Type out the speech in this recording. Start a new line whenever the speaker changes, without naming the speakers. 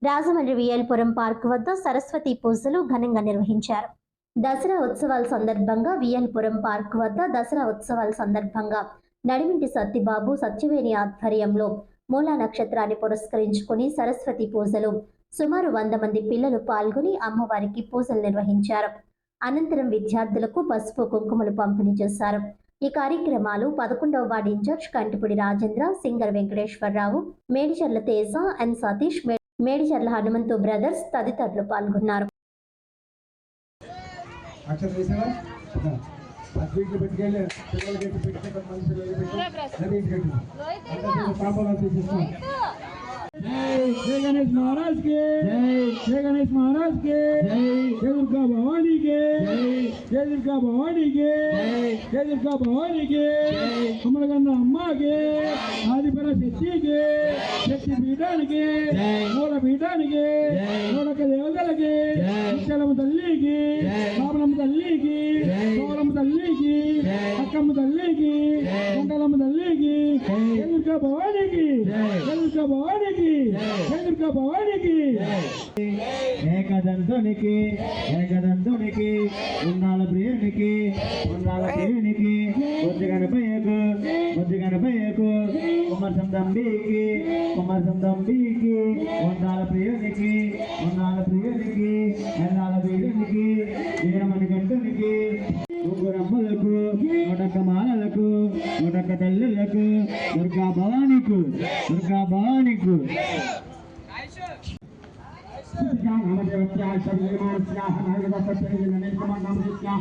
Rajahmundry VL Puram park వద్ద సరస్వతి పూజలు ఘనంగా నిర్వహించారు. దసరా ఉత్సవాల సందర్భంగా విఎల్పురం పార్క్ వద్ద దసరా ఉత్సవాల సందర్భంగా నడిమింటి సత్యబాబు సత్యవేణి ఆధ్వర్యంలో మూలా నక్షత్రాన్ని పురస్కరించుకుని సరస్వతి పూజలు సుమారు 100 మంది పిల్లలు పాల్గొని అమ్మవారికి పూజలు నిర్వహించారు. అనంతరం విద్యార్థులకు పసుపు కుంకుమలు పంపిణీ చేశారు. ఈ కార్యక్రమాలు 11వ ward incharge Kantipudi Rajendra, singer Venkateswararao, Medicharla Teja N Satish, Medicharla Hanumanthu brothers తదితరులు పాల్గొన్నారు.
जय गणेश महाराज के जय गणेश महाराज के जय दुर्गा भवानी के जय दुर्गा भवानी के जय दुर्गा भवानी के कमलगंधा अम्मा के आदिपरा शक्ति के शक्ति पीठान के मूल पीठान के नोडक देवतल के निश्चलम तल्ली की पापनम तल्ली की सौरम तल्ली की अक्कम तल्ली की मंगलम तल्ली की जय दुर्गा भवानी की जय दुर्गा भवानी की जय दुर्गा भवानी की ఏకదంతునికి ఏకదంతునికి ఉన్నాల ప్రియునికి ఉన్నాల ప్రియునికి బుద్ధిగణపయ్యకు బుద్ధిగణపయ్యకు కుమర్సం దంబికి ఉన్నాల ప్రియునికి ఉన్నాల ప్రియునికి ఎన్నాల ప్రియునికి వీరమణి కంటునికి ముగ్గురమ్మలకు నూటొక్క మాలలకు నూటొక్క తల్లులకు దుర్గా భవానీకు नामदेवत्या शरीरमानस्याः नागवत्या